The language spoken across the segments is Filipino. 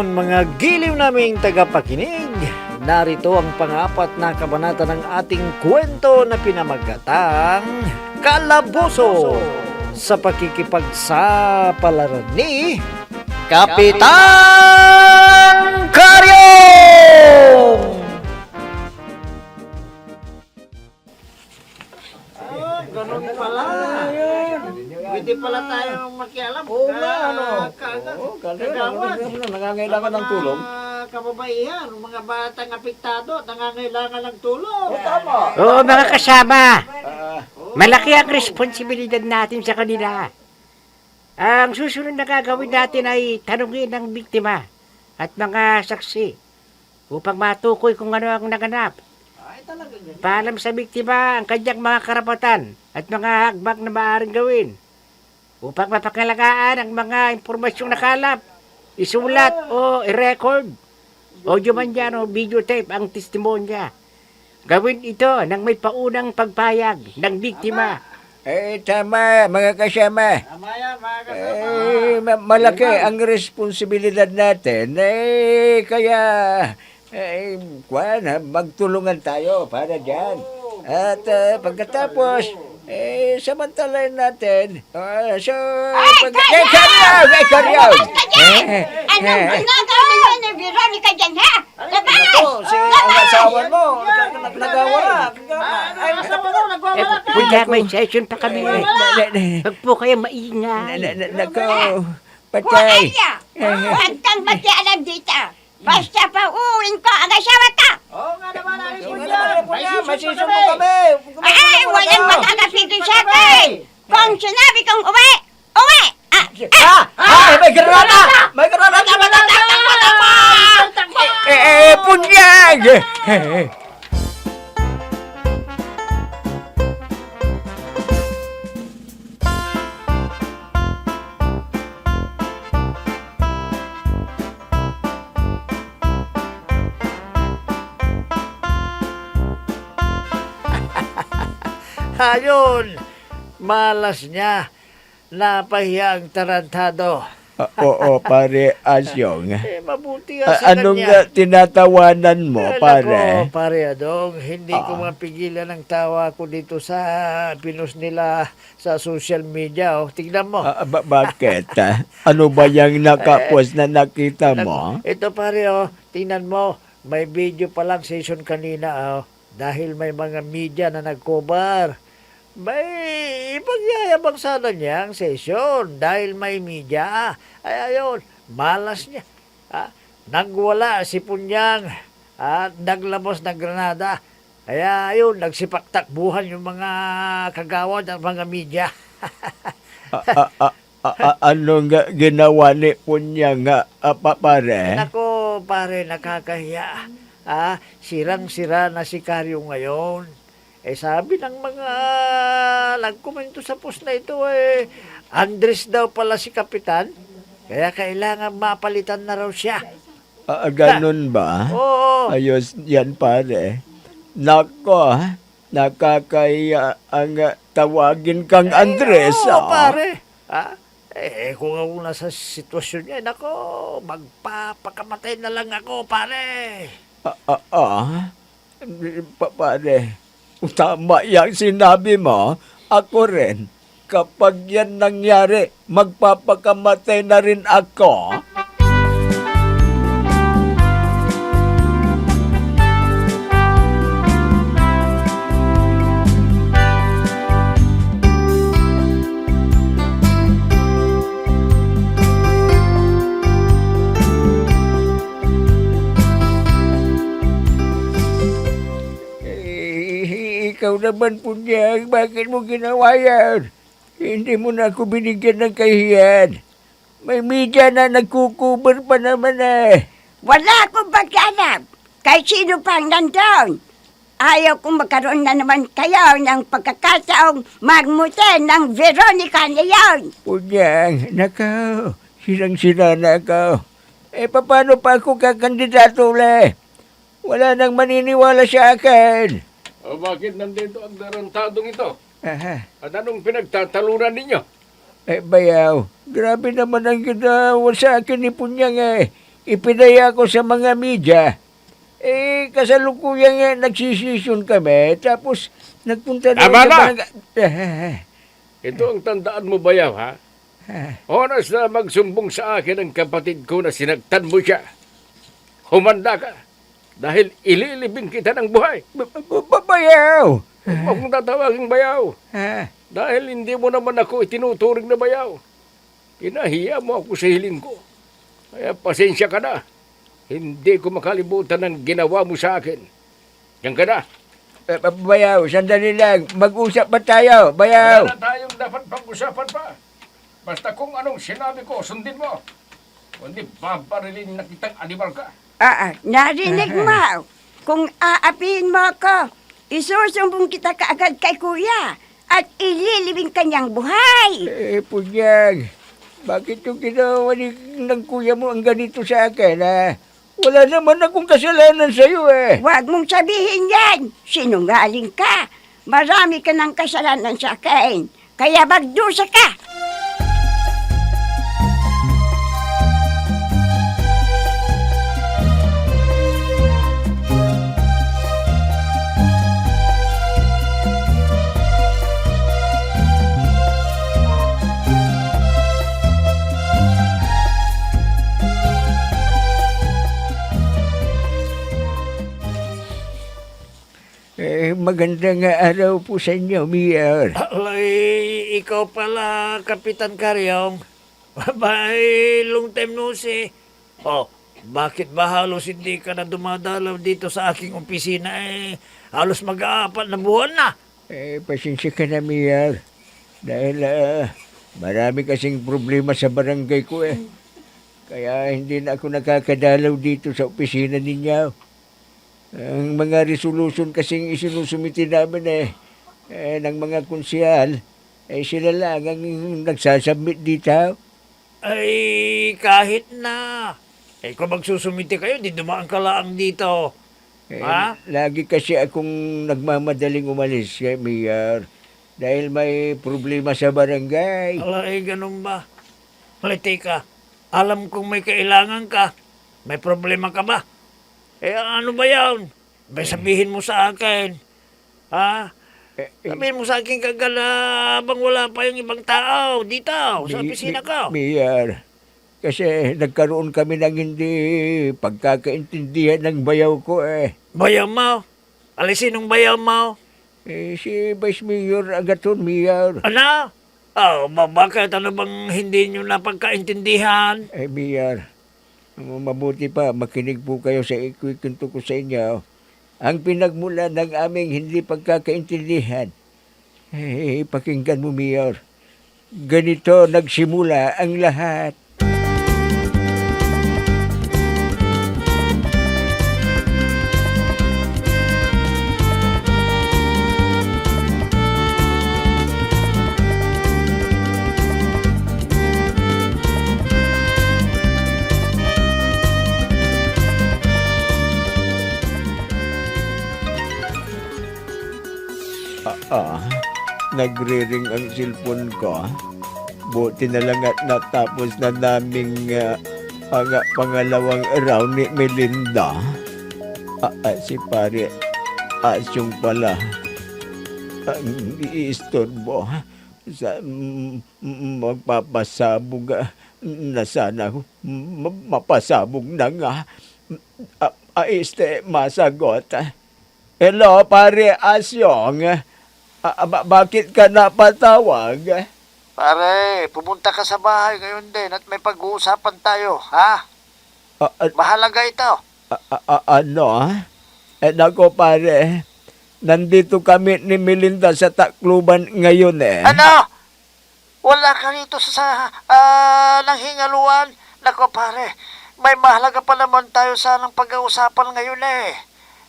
hapon mga giliw naming tagapakinig. Narito ang pang-apat na kabanata ng ating kwento na pinamagatang Kalaboso sa pakikipagsapalaran ni Kapitan Karyong! Ganun pala. Pwede pala tayong makialam. Oo nga, ano? Kagawad. Nangangailangan ng tulong. Kababaihan, mga batang apektado, nangangailangan ng tulong. Tama. Oo, mga kasama. Malaki ang responsibilidad natin sa kanila. Ang susunod na gagawin natin ay tanungin ang biktima at mga saksi upang matukoy kung ano ang naganap. Paalam sa biktima ang kanyang mga karapatan at mga hakbang na maaaring gawin upang mapakalagaan ang mga impormasyong nakalap, isulat o i-record, audio man dyan o videotape ang testimonya. Gawin ito nang may paunang pagpayag ng biktima. Tama, mga kasama. Tama yan, mga kasama. Malaki ang responsibilidad natin. Kaya, magtulungan tayo para dyan. At pagkatapos, samantalain natin. Karyaw! Anong ginagawa niyo ni Veronica dyan, ha? Labas! Ang asawa mo, nagawala. Kuya, may session pa kami. Huwag po kayo maingay. Nako, patay. Huwag kang makialam dito. Basta pa uwin ko ang asawa ka. Oo nga naman, alis mo Masisyon mo kami. Ay, walang makakapigil sa akin. Kung sinabi kong uwi, uwi! May granata! May granata! Punyag! Ayun, malas niya. Napahiya ang tarantado. Oo, pare Asyong. Mabuti nga sa Anong kanya. tinatawanan mo, pare? Nako, pare Adong, hindi ko mapigilan ang tawa ko dito sa pinost nila sa social media. Tignan mo. Bakit? Ano ba yung nakapos na nakita mo? Ito pare, tingnan mo. May video pa lang session kanina. Dahil may mga media na nag-cover. May ipagyayabang sana niya ang session dahil may media. Ay ayun, malas niya. Nagwala si Punyang at naglabas ng granada. Kaya ayun, nagsipaktakbuhan yung mga kagawad at mga media. Anong ginawa ni Punyang, pare? Nako pare, nakakahiya. Sirang-sira na si Karyo ngayon. Sabi ng mga nagkomento sa post na ito, Andres daw pala si Kapitan. Kaya kailangan mapalitan na raw siya. Ganun ba? Oo. Ayos yan, pare. Nako, nakakaya ang tawagin kang Andres. Oo, pare. Kung ako nasa sitwasyon niya, nako, magpapakamatay na lang ako, pare. Pare, tama yung sinabi mo. Ako rin. Kapag yan nangyari, magpapakamatay na rin ako. Ikaw naman, Punyag, bakit mo ginawa yan? Hindi mo na ako binigyan ng kahiyan. May media na nagkukubar pa naman Wala akong pagkanap. Kahit sino pang nandun. Ayaw kong magkaroon na naman kayo ng pagkakataong magmutin ng Veronica na yun. Punyag, nakaw, sirang-sira na ako. Paano pa ako kakandidato ulit? Wala nang maniniwala sa akin. Bakit nandito ang tarantadong ito? Aha. At anong pinagtatalunan ninyo? Bayaw, grabe naman ang ginawa sa akin ni Punyang ipinaya ko sa mga media. Kasalukuyan nga nagsisisyon kami, tapos nagpunta na Tama sa na! barangay. Ito ang tandaan mo, Bayaw, ha? Oras na magsumbong sa akin ang kapatid ko na sinagtan mo siya. Humanda ka. Dahil ililibing kita ng buhay. Bayaw! Huwag mong tatawaging Bayaw. Dahil hindi mo naman ako itinuturing na Bayaw. Pinahiya mo ako sa hiling ko. Kaya pasensya ka na. Hindi ko makalimutan ang ginawa mo sa akin. Yan ka na. Bayaw, sandali lang. Mag-usap ba tayo? Bayaw! Wala na tayong dapat pag-usapan pa. Basta kung anong sinabi ko, sundin mo. Kundi babarilin na kitang animal ka. Narinig mo. Kung aapihin mo ako, isusumbong kita kaagad kay kuya at ililibing kanyang buhay. Punyag, bakit yung ginawa ng kuya mo ang ganito sa akin, ha? Wala naman akong kasalanan sa'yo, eh. Huwag mong sabihin yan. Sinungaling ka. Marami ka ng kasalanan sa akin. Kaya magdusa ka. Magandang araw po sa inyo, Mayor. Alay, ikaw pala, Kapitan Karyong. Bye, long time no see. Oh, bakit ba halos hindi ka na dumadalaw dito sa aking opisina halos mag-aapat na buwan na. Pasensya ka na, Mayor. Dahil marami kasing problema sa barangay ko, eh. Kaya hindi na ako nakakadalaw dito sa opisina ninyo. Ang mga resolution kasing isinusumiti namin ng mga konsyal, sila lang ang nagsasubmit dito. Ay, kahit na. Kung magsusumite kayo, di dumaan ka lang dito. Ha? Lagi kasi akong nagmamadaling umalis, Mayor. Dahil may problema sa barangay. Alay, ganun ba? Alay, teka. Alam kong may kailangan ka. May problema ka ba? Ano ba yan? May sabihin mo sa akin. Ha? Sabihin mo sa akin kagad habang wala pa yung ibang tao dito sa opisina ko. Mayor, kasi nagkaroon kami ng hindi pagkakaintindihan ng bayaw ko, eh. Bayaw mo? Alisin ng bayaw mo? Si Vice Mayor Agaton, Mayor. Ano? Bakit ano bang hindi nyo napagkaintindihan? Mayor, mabuti pa, makinig po kayo sa ikwento ko sa inyo. Ang pinagmula ng aming hindi pagkakaintindihan. Pakinggan mo, Mayor. Ganito nagsimula ang lahat. Nagre-ring ang cellphone ko. Buti na lang at natapos na naming pangalawang round ni Melinda. Si pare Asyong pala ang iistorbo sa magpapasabog na sana mapasabog na nga. Masagot. Hello, pare Asyong. Bakit ka napatawag? Pare, pumunta ka sa bahay ngayon din at may pag-uusapan tayo, ha? Mahalaga ito. Ano? Nako pare, nandito kami ni Melinda sa Tacloban ngayon, eh. Ano? Wala ka rito sa nanghingaluan? Nako pare, may mahalaga pa naman tayo sanang pag-uusapan ngayon, eh.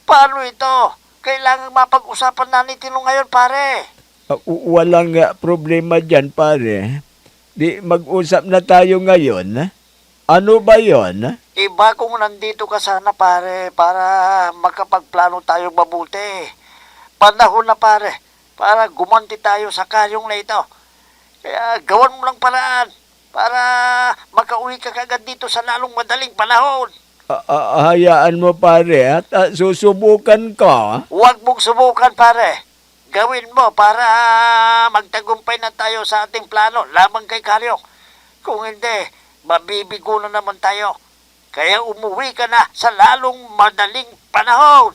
Paano ito? Kailangang mapag-usapan natin ngayon, pare. Walang problema dyan, pare. Di mag-usap na tayo ngayon. Ano ba yon? Iba kung nandito ka sana, pare, para makapagplano tayo mabuti. Panahon na, pare, para gumanti tayo sa kayong na ito. Kaya gawan mo lang paraan. para makauwi ka kagad dito sa lalong madaling panahon. Hayaan mo pare at susubukan ka. Huwag mong subukan, pare. Gawin mo para magtagumpay na tayo sa ating plano lamang kay Karyo. Kung hindi, mabibigo na naman tayo. Kaya umuwi ka na sa lalong madaling panahon.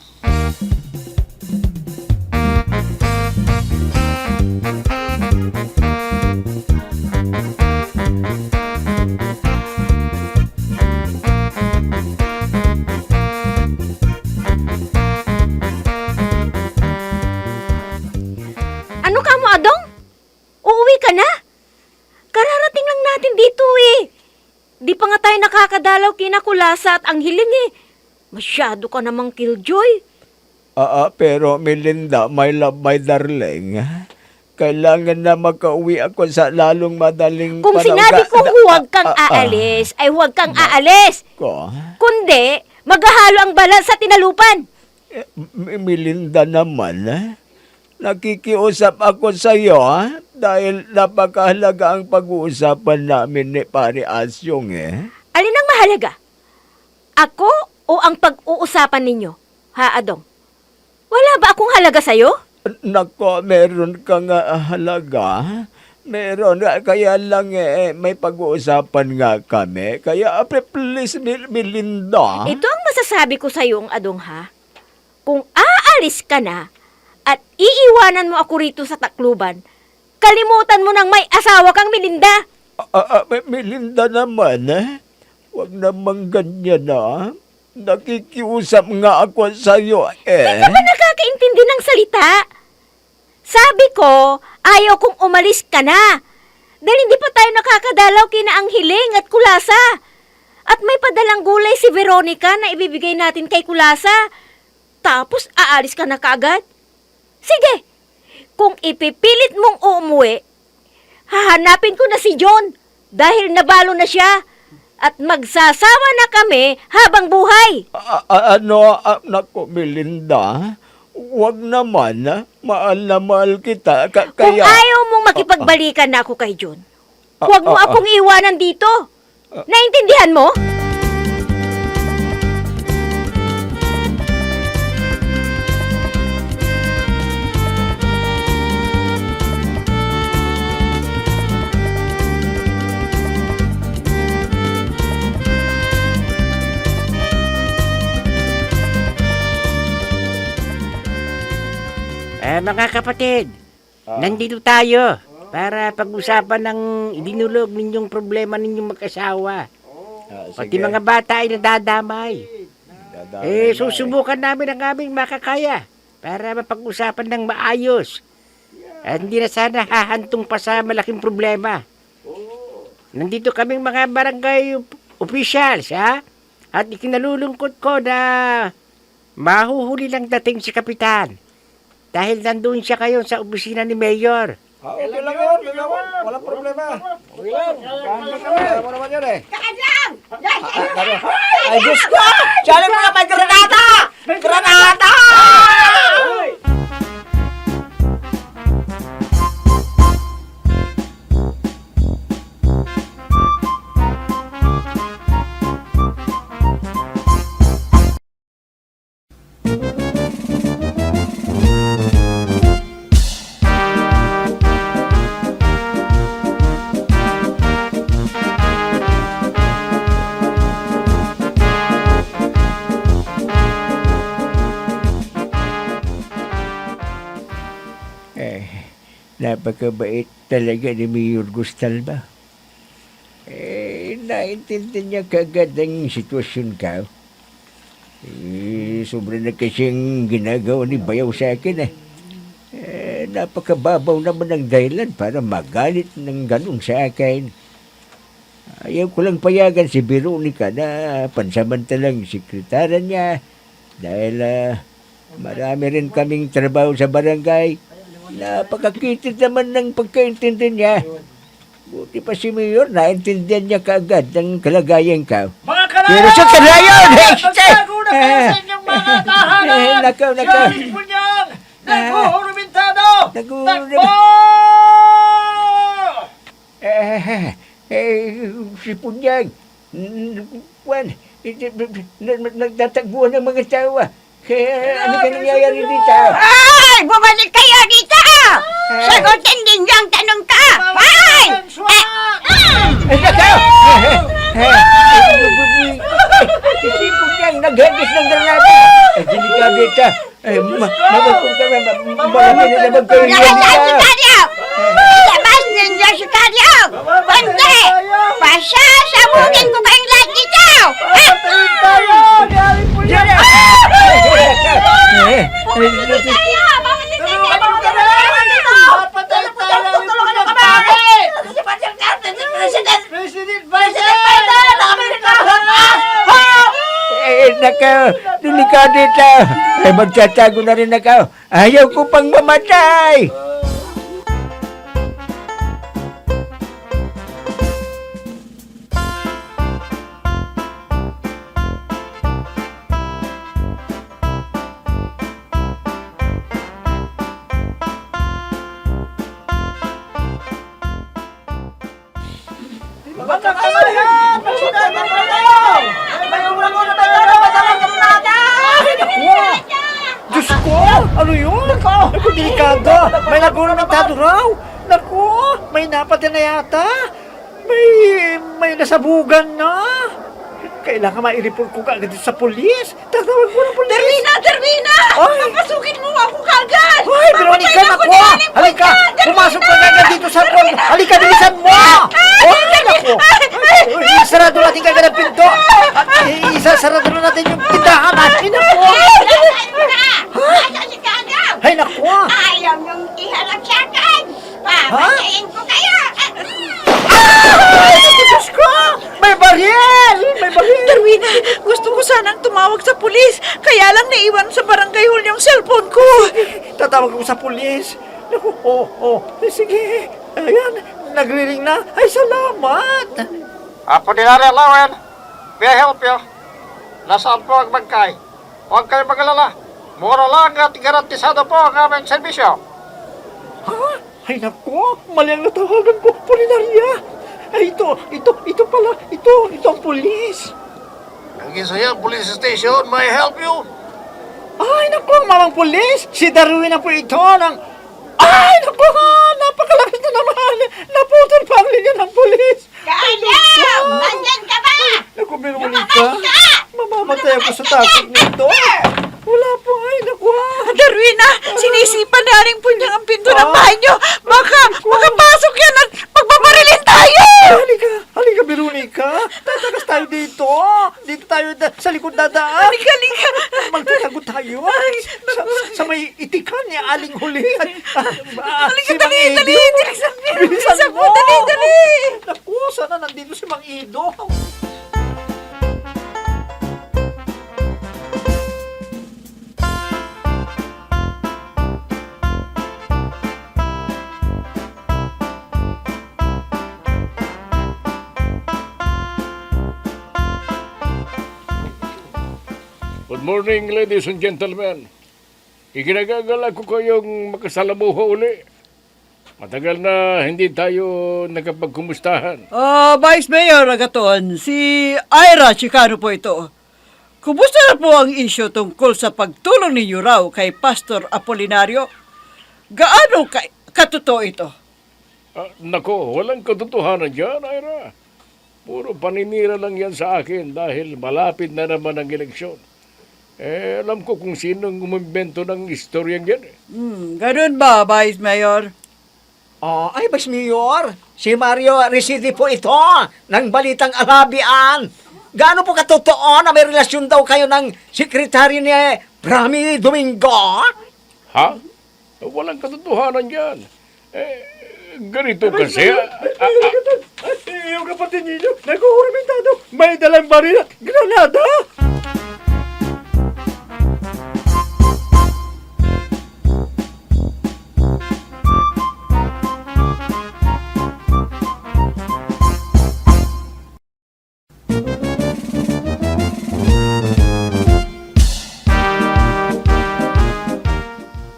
Ano ka mo, Adong? Uuwi ka na? Kararating lang natin dito eh. Di pa nga tayo nakakadalaw kina Kulasa at ang hiling eh. Masyado ka namang killjoy. Pero Melinda, my love, my darling, kailangan na makauwi ako sa lalong madaling Kung sinabi kong huwag kang aalis, ay huwag kang aalis. Ko? Kundi, maghahalo ang balat sa tinalupan. Melinda naman, nakikiusap ako sa iyo dahil napakahalaga ang pag-uusapan namin ni Pare Asyong Alin ang mahalaga? Ako o ang pag-uusapan ninyo? Ha, Adong? Wala ba akong halaga sa'yo? Nako, meron kang halaga. Meron, kaya lang may pag-uusapan nga kami. Kaya please, Melinda. Ito ang masasabi ko sa'yo, Adong, ha? Kung aalis ka na at iiwanan mo ako rito sa Tacloban, kalimutan mo nang may asawa kang Melinda. Melinda naman, huwag namang ganyan Nakikiusap nga ako sa iyo Hindi ka ba nakakaintindi ng salita? Sabi ko, ayaw kong umalis ka na. Dahil hindi pa tayo nakakadalaw kina ang hiling at Kulasa. At may padalang gulay si Veronica na ibibigay natin kay Kulasa. Tapos aalis ka na kaagad? Sige, kung ipipilit mong umuwi, hahanapin ko na si John dahil nabalo na siya. At magsasama na kami habang buhay. Nako, Melinda, huwag naman, mahal na mahal kita. Kung ayaw mong makipagbalikan na ako kay John, huwag mo akong iwanan dito. Naintindihan mo? Mga kapatid, nandito tayo para pag-usapan ng idinulog ninyong problema ninyong mag-asawa. Pati mga bata ay nadadamay. Susubukan namin ang aming makakaya para mapag-usapan ng maayos. At hindi na sana hahantong pa sa malaking problema. Nandito kaming mga barangay officials, At ikinalulungkot ko na mahuhuli lang dating si Kapitan. Dahil nandun siya kayo sa opisina ni Mayor. Okay lang yun. Walang problema. Okay lang. Kaya mo naman yun Kaan lang! Ay, Diyos ko! Siyali mo na may granata! Granata! Napakabait talaga ni Mayor Gustalba. Naintindi niya kagad ang sitwasyon ka. Sobra na kasing ginagawa ni Bayaw sa akin napakababaw naman ang dahilan para magalit ng ganun sa akin. Ayaw ko lang payagan si Veronica na pansamantalang sekretara niya dahil marami rin kaming trabaho sa barangay. Napakakitid naman ng pagkaintindi niya. Buti pa si Mayor, naintindihan niya kaagad ang kalagayan ka. Mga kalayan! Pero sa kalayan! Magtago na kayo sa inyong mga tahanan! Nakaw. Siya mismo niyan! Naghuhurumintado! Naghuhurumintado! Takbo! Si Punyag, Juan, nagtatagbuhan ng mga tao. Kaya ano ka nangyayari dito? Ay! Bumalik kayo dito! Sagutin din yung tanong ka! Ay! Ay, nakaw! Si Punyag, naghagis ng granada. Delikado ito. Mabagkong ka na, marami na naman kayo Labas yan ang dito. sikaryo! Ilabas ninyo sikaryo! Hindi! Pasasabugin ko kayong lahat dito! Papatayin tayo! Nangyari po yan! Papatayin tayo! Nakaw, delikado ito. Magtatago na rin nakaw. Ayaw ko pang mamatay. Diyos ko! Ano yun? Naku, delikado! May nagurmentado raw! Naku, may napatay na yata! May nasabugan na! Kailangan maireport ko agad sa polis! Tatawag mo ng polis! Darwina! Ay! Papasukin mo ako kagad! Ay, Veronica, naku! Halika! Pumasok ka agad dito sa polis! Halika, bilisan mo! Oh, naku! Isarado natin kagad ang pinto! Isasarado na natin yung tindahan! Ay, naku! Asa si Kagam? Ay, naku! Ayaw niyong iharap sa akin! Papatayin ko kayo! Diyos ko! May baril! May baril! Darwina, gusto ko sanang tumawag sa pulis. Kaya lang naiwan sa barangay hall yung cellphone ko. Tatawag ko sa pulis. Naku, sige. Ayan, nagriring na. Ay, salamat. Apolinario Lawen, may I help you? Nasaan po ang bangkay? Huwag kayo mag-alala. Mura lang at garantisado po ang aming serbisyo. Ha? Ay, naku, mali ang natawagan ko. Polinaria. Ay, ito pala. Ito ang pulis. Nagisaya police station, may I help you? Ay, naku, ang mamang pulis. Si Darwin na po ito ng... Ay, naku, napakalakas na naman. Naputol pa ang linya ng pulis. Kagam! Nandyan ka ba? Naku, Veronica. Mamamatay ako sa takot nito. Wala po, ay, naku. Darwina, sinisipan na rin po niya ang pinto ng bahay niyo. Baka makapasok yan at magbabarilin tayo. Halika, Veronica. Tatakas tayo dito. Dito tayo sa likod dadaan. Halika. Magtatago tayo. Sa may itikan ni Aling Huli. Halika, dali. Bilisan mo. Dali. Naku, sana nandito si Mang Ido. Good morning, ladies and gentlemen. Iginagagala ko kayong makasalamuha uli. Matagal na hindi tayo nakapagkumustahan. Vice Mayor Agaton, si Ira Chicano po ito. Kumusta na po ang isyo tungkol sa pagtulong ninyo raw kay Pastor Apolinario? Gaano katotoo ito? Nako, walang katotohanan dyan, Ira. Puro paninira lang yan sa akin dahil malapit na naman ang eleksyon. Alam ko kung sinong umimbento ng istoryang yan. Ganun ba, Vice Mayor? Ay, Vice Mayor, si Mario Residi po ito ng Balitang Arabian. Gaano po katotoo na may relasyon daw kayo ng sekretary ni Brami Domingo? Ha? Walang katotohanan yan. Ganito kasi. Yung kapatid ninyo, nag-uuramentado, may dalang baril at granada.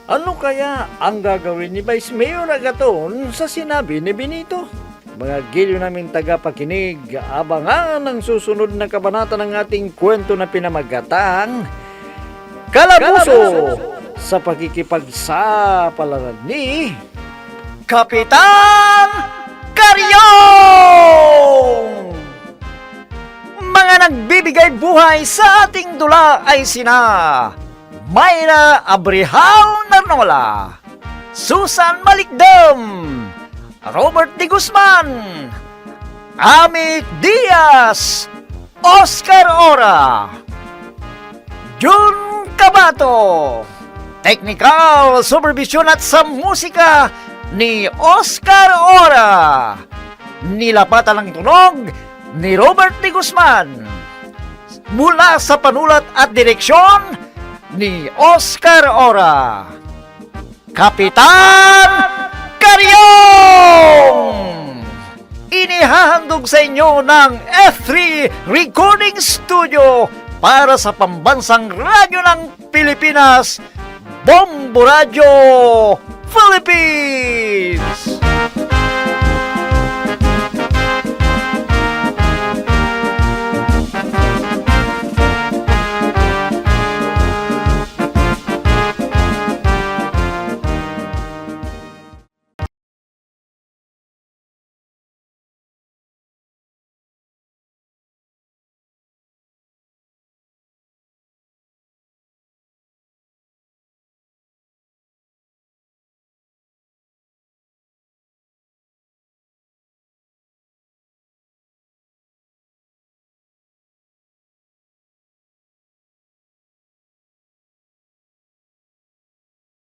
Ano kaya ang gagawin ni Vice Mayor Agaton sa sinabi ni Benito? mga gilyo naming tagapakinig, abangan ang susunod na kabanata ng ating kwento na pinamagatang Kalabuso sa pakikipagsapalaran ni Kapitan Karyong! Mga nagbibigay buhay sa ating dula ay sina Mayra Abrihal Narnola, Susan Malikdam, Robert D. Guzman, Amit Diaz, Oscar Ora, Jun Cabato, technical supervision at sa musika ni Oscar Ora, nilapatan ng tunog ni Robert D. Guzman, mula sa panulat at direksyon ni Oscar Ora. Kapitan Karyong! Inihahandog sa inyo ng F3 Recording Studio para sa pambansang radyo ng Pilipinas, Bombo Radio Philippines!